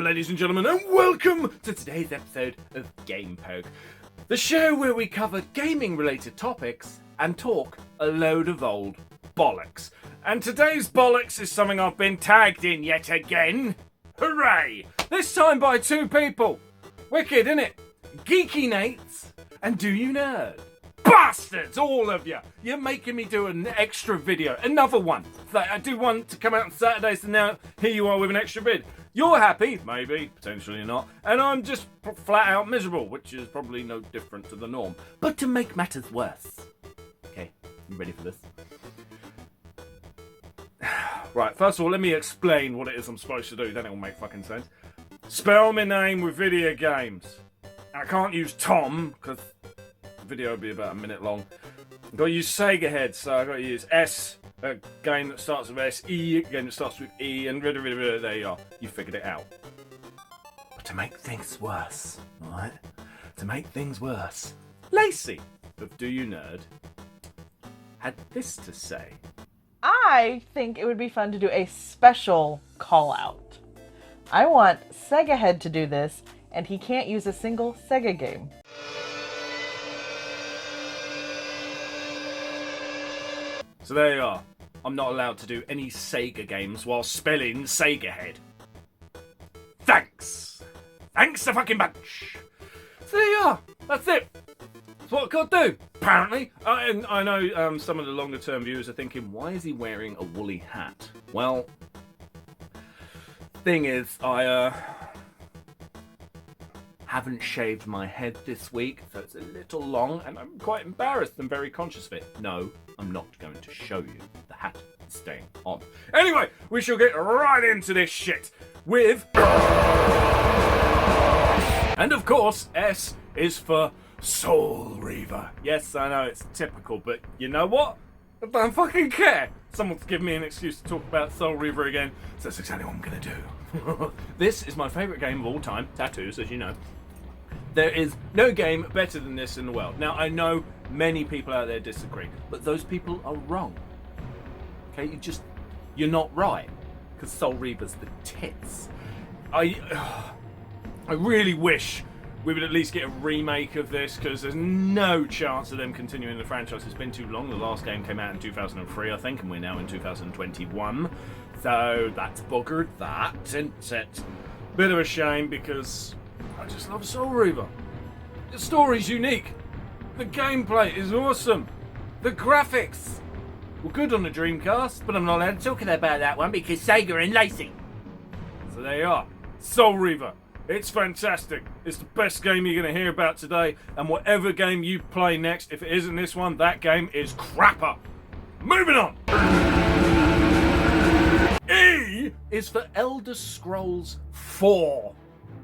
ladies and gentlemen, and welcome to today's episode of Game Poke, the show where we cover gaming-related topics and talk a load of old bollocks. And today's bollocks is something I've been tagged in yet again. Hooray! This time by two people. Wicked, innit? Geeky N8 and Do You Nerd? Bastards, all of you! You're making me do an extra video, another one. I do one to come out on Saturdays, and now here you are with an extra vid. You're happy, maybe, potentially not, and I'm just flat out miserable, which is probably no different to the norm. But to make matters worse, okay, you ready for this? Right, first of all, let me explain what it is I'm supposed to do, then it'll make fucking sense. Spell my name with video games. I can't use Tom, because the video will be about a minute long. I've got to use Sega Head, so I've got to use S, a game that starts with S, E, a game that starts with E, and there you are. You figured it out. But to make things worse, alright? To make things worse, Lacey of Do You Nerd had this to say. I think it would be fun to do a special call out. I want Sega Head to do this, and he can't use a single Sega game. So there you are. I'm not allowed to do any Sega games while spelling Sega Head. Thanks! Thanks a fucking bunch! So there you are. That's it. That's what I've got to do, apparently. I know some of the longer term viewers are thinking, why is he wearing a woolly hat? Well, thing is, I haven't shaved my head this week, so it's a little long, and I'm quite embarrassed and very conscious of it. No, I'm not going to show you. The hat is staying on. Anyway, we shall get right into this shit with... And of course, S is for Soul Reaver. Yes, I know, it's typical, but you know what? I don't fucking care. Someone's given me an excuse to talk about Soul Reaver again, so that's exactly what I'm going to do. This is my favourite game of all time, tattoos, as you know. There is no game better than this in the world. Now, I know many people out there disagree, but those people are wrong. Okay, you're not right, because Soul Reaver's the tits. I really wish we would at least get a remake of this, because there's no chance of them continuing the franchise. It's been too long. The last game came out in 2003, I think, and we're now in 2021. So that's buggered that, isn't it? Bit of a shame, because I just love Soul Reaver. The story's unique. The gameplay is awesome. The graphics were good on the Dreamcast, but I'm not allowed to talk about that one because Sega and Lacey. So there you are. Soul Reaver. It's fantastic. It's the best game you're going to hear about today, and whatever game you play next, if it isn't this one, that game is crapper. Moving on. E is for Elder Scrolls 4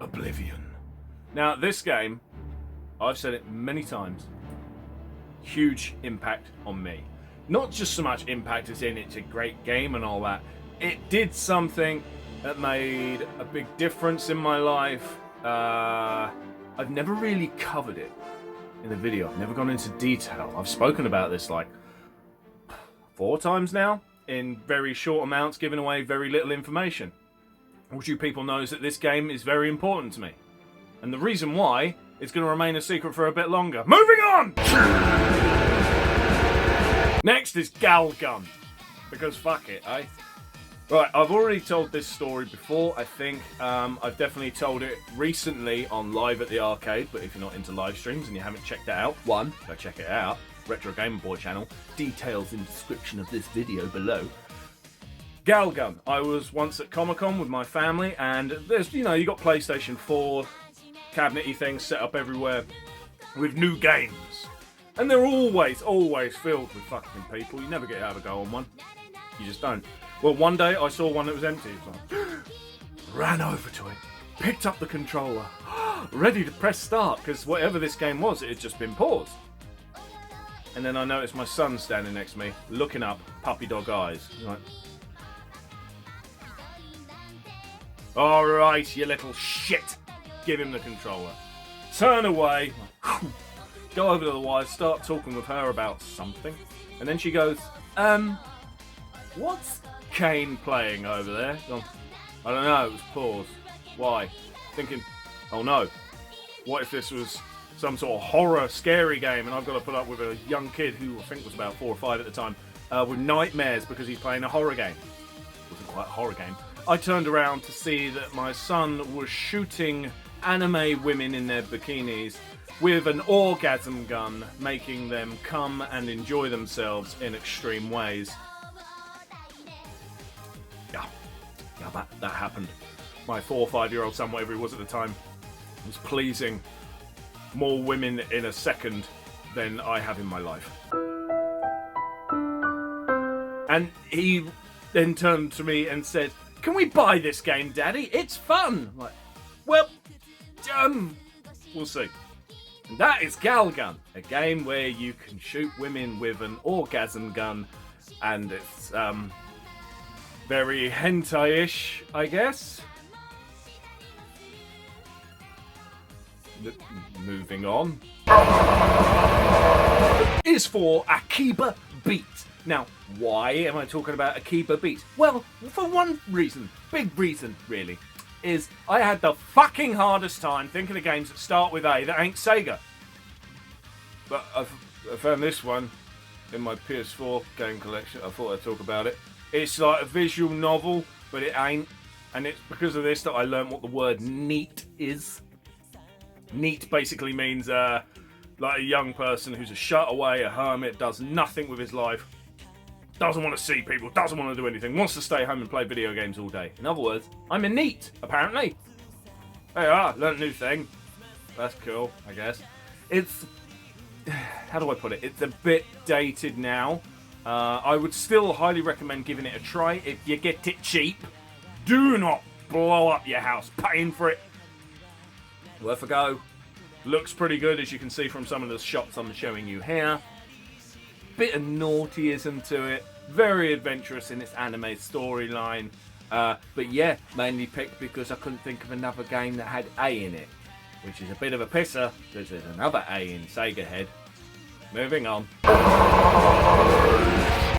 Oblivion. Now, this game, I've said it many times, huge impact on me. Not just so much impact as in it's a great game and all that. It did something that made a big difference in my life. I've never really covered it in a video. I've never gone into detail. I've spoken about this like 4 times now, in very short amounts, giving away very little information. All you people knows that this game is very important to me. And the reason why is going to remain a secret for a bit longer. Moving on! Next is Galgun. Because fuck it, eh? Right, I've already told this story before, I think. I've definitely told it recently on Live at the Arcade, but if you're not into live streams and you haven't checked that out, go check it out. Retro Game Boy channel. Details in description of this video below. Galgun. I was once at Comic-Con with my family, and there's, you got PlayStation 4 cabinety things set up everywhere with new games. And they're always filled with fucking people. You never get out of a go on one. You just don't. Well, one day I saw one that was empty. So I ran over to it, picked up the controller, ready to press start, because whatever this game was, it had just been paused. And then I noticed my son standing next to me, looking up, puppy dog eyes. Like, alright, you little shit. Give him the controller. Turn away, go over to the wife, start talking with her about something. And then she goes, what's Kane playing over there? I don't know, it was paused. Why? Thinking, oh no, what if this was some sort of horror, scary game, and I've got to put up with a young kid who I think was about 4 or 5 at the time, with nightmares because he's playing a horror game. It wasn't quite a horror game. I turned around to see that my son was shooting anime women in their bikinis with an orgasm gun, making them come and enjoy themselves in extreme ways. Yeah, that happened. My 4 or 5-year-old son, whatever he was at the time, was pleasing more women in a second than I have in my life. And he then turned to me and said, "Can we buy this game, Daddy? It's fun." I'm like, well, we'll see. And that is Galgun, a game where you can shoot women with an orgasm gun, and it's very hentai-ish, I guess. Moving on. Is for Akiba Beat. Now, why am I talking about Akiba Beat? Well, for one reason, big reason really, is I had the fucking hardest time thinking of games that start with A that ain't Sega. But I found this one in my PS4 game collection. I thought I'd talk about it. It's like a visual novel, but it ain't. And it's because of this that I learned what the word neat is. Neat basically means like a young person who's a shut away, a hermit, does nothing with his life, doesn't want to see people, doesn't want to do anything, wants to stay home and play video games all day. In other words, I'm a neat, apparently. There you are, learned a new thing. That's cool, I guess. It's, how do I put it? It's a bit dated now. I would still highly recommend giving it a try if you get it cheap. Do not blow up your house paying for it. Worth a go. Looks pretty good, as you can see from some of the shots I'm showing you here. Bit of naughtyism to it. Very adventurous in its anime storyline. But yeah, mainly picked because I couldn't think of another game that had A in it. Which is a bit of a pisser, because there's another A in Sega Head. Moving on.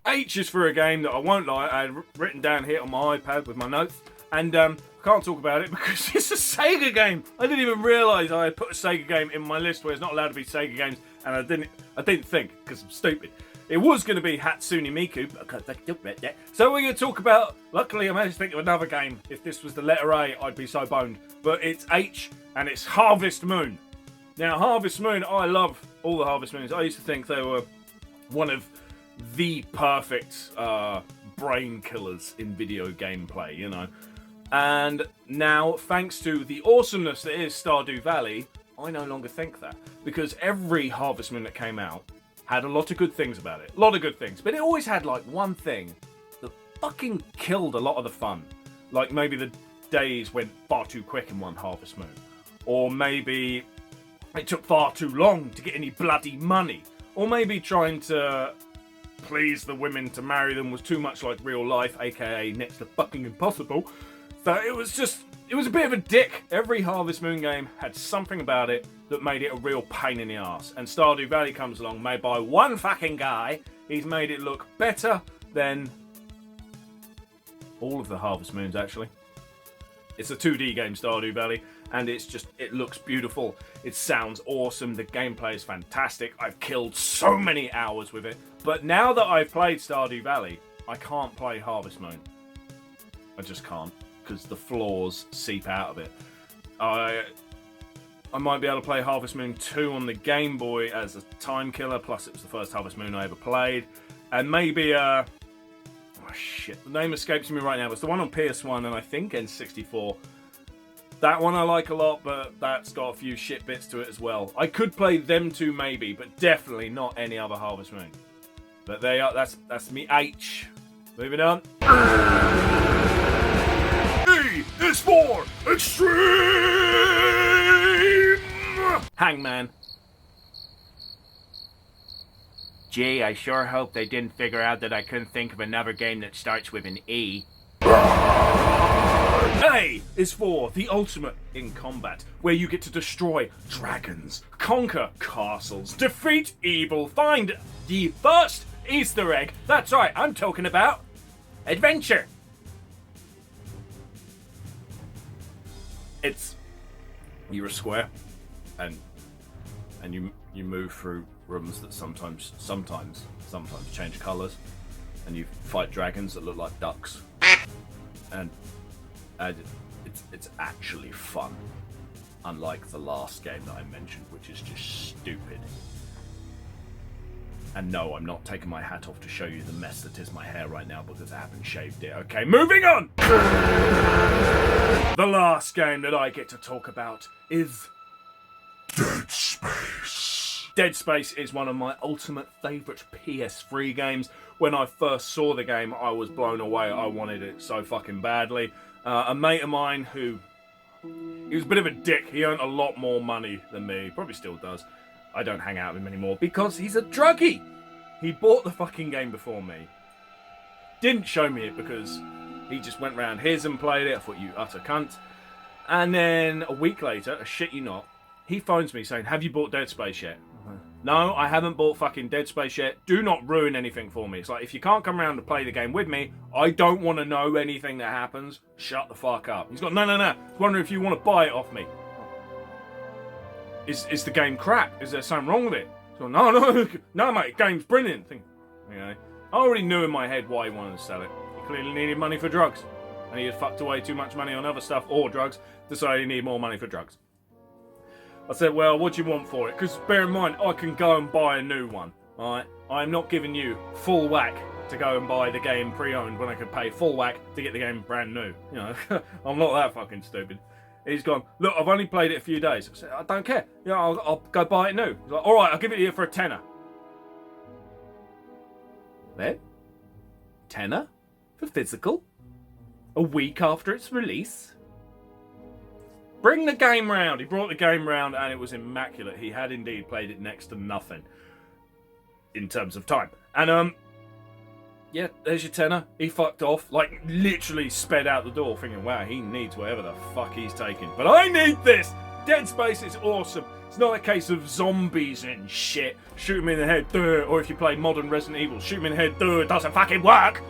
H is for a game that I won't lie, I had written down here on my iPad with my notes. And I can't talk about it because it's a Sega game. I didn't even realise I had put a Sega game in my list where it's not allowed to be Sega games, and I didn't think because I'm stupid. It was going to be Hatsune Miku, because I don't read that. So we're going to talk about. Luckily, I managed to think of another game. If this was the letter A, I'd be so boned. But it's H, and it's Harvest Moon. Now, Harvest Moon, I love all the Harvest Moons. I used to think they were one of the perfect brain killers in video gameplay, you know. And now, thanks to the awesomeness that is Stardew Valley, I no longer think that. Because every Harvest Moon that came out had a lot of good things about it. A lot of good things. But it always had, like, one thing that fucking killed a lot of the fun. Like, maybe the days went far too quick in one Harvest Moon. Or maybe it took far too long to get any bloody money. Or maybe trying to please the women to marry them was too much like real life, aka next to fucking impossible. So it was a bit of a dick. Every Harvest Moon game had something about it that made it a real pain in the arse. And Stardew Valley comes along, made by one fucking guy. He's made it look better than all of the Harvest Moons, actually. It's a 2D game, Stardew Valley, and it looks beautiful. It sounds awesome. The gameplay is fantastic. I've killed so many hours with it. But now that I've played Stardew Valley, I can't play Harvest Moon. I just can't. Because the flaws seep out of it. I might be able to play Harvest Moon 2 on the Game Boy as a time killer, plus it was the first Harvest Moon I ever played. And maybe, oh shit, the name escapes me right now. It's the one on PS1 and I think N64. That one I like a lot, but that's got a few shit bits to it as well. I could play them two maybe, but definitely not any other Harvest Moon. But there you are, that's me H. Moving on. Is for Extreme Hangman. Gee, I sure hope they didn't figure out that I couldn't think of another game that starts with an E. A is for the ultimate in combat, where you get to destroy dragons, conquer castles, defeat evil, find the first Easter egg. That's right, I'm talking about adventure. It's you're a square, and you move through rooms that sometimes change colours, and you fight dragons that look like ducks, and it's actually fun. Unlike the last game that I mentioned, which is just stupid. And no, I'm not taking my hat off to show you the mess that is my hair right now because I haven't shaved it. Okay, moving on! The last game that I get to talk about is Dead Space. Dead Space is one of my ultimate favourite PS3 games. When I first saw the game, I was blown away. I wanted it so fucking badly. A mate of mine who... He was a bit of a dick. He earned a lot more money than me. Probably still does. I don't hang out with him anymore because he's a druggie. He bought the fucking game before me. Didn't show me it because he just went round his and played it. I thought, you utter cunt. And then a week later, I shit you not, he phones me saying, have you bought Dead Space yet? No, I haven't bought fucking Dead Space yet. Do not ruin anything for me. It's like, if you can't come around to play the game with me, I don't want to know anything that happens. Shut the fuck up. He's got, no. I was wondering if you want to buy it off me. Is the game crap? Is there something wrong with it? So, no, mate, game's brilliant. I already knew in my head why he wanted to sell it. He clearly needed money for drugs. And he had fucked away too much money on other stuff, or drugs, decided he needed more money for drugs. I said, well, what do you want for it? Because bear in mind, I can go and buy a new one. Alright? I'm not giving you full whack to go and buy the game pre-owned when I could pay full whack to get the game brand new. You know, I'm not that fucking stupid. He's gone, look, I've only played it a few days. I said, I don't care. You know, I'll go buy it new. He's like, alright, I'll give it to you for a tenner. Then? Tenner? For physical? A week after its release? Bring the game round. He brought the game round and it was immaculate. He had indeed played it next to nothing in terms of time. And yeah, there's your tenner. He fucked off, like literally sped out the door thinking, wow, he needs whatever the fuck he's taking. But I need this! Dead Space is awesome. It's not a case of zombies and shit. Shoot him in the head, duh. Or if you play modern Resident Evil, shoot him in the head, duh. It doesn't fucking work!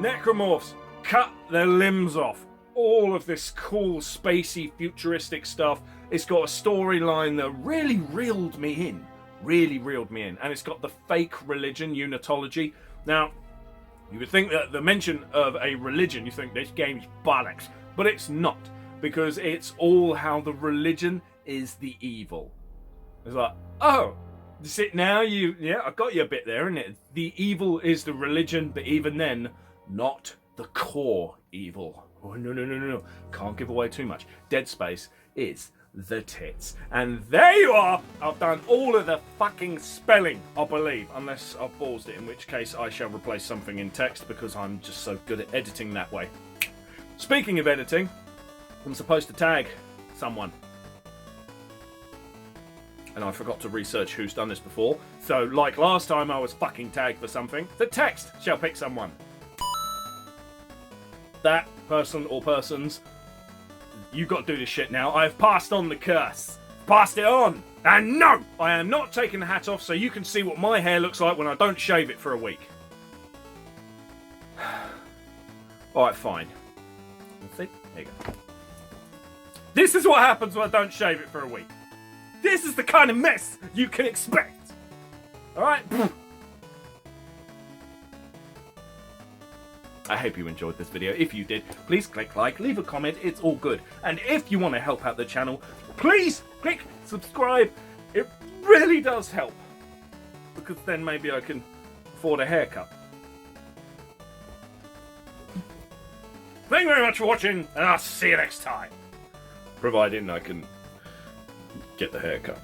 Necromorphs, cut their limbs off. All of this cool, spacey, futuristic stuff. It's got a storyline that really reeled me in. And it's got the fake religion, unitology. Now, you would think that the mention of a religion, you think this game's bollocks. But it's not. Because it's all how the religion is the evil. It's like, oh, sit now, yeah, I got you a bit there, innit? The evil is the religion, but even then, not the core evil. Oh, no. Can't give away too much. Dead Space is the tits. And there you are! I've done all of the fucking spelling, I believe. Unless I've paused it, in which case I shall replace something in text because I'm just so good at editing that way. Speaking of editing, I'm supposed to tag someone. And I forgot to research who's done this before. So, like last time I was fucking tagged for something, the text shall pick someone. That person or persons, you've got to do this shit now. I've passed on the curse. Passed it on. And no, I am not taking the hat off so you can see what my hair looks like when I don't shave it for a week. Alright, fine. Let's see. There you go. This is what happens when I don't shave it for a week. This is the kind of mess you can expect. Alright? I hope you enjoyed this video. If you did, please click like, leave a comment, it's all good. And if you want to help out the channel, please click subscribe. It really does help. Because then maybe I can afford a haircut. Thank you very much for watching, and I'll see you next time. Providing I can get the haircut.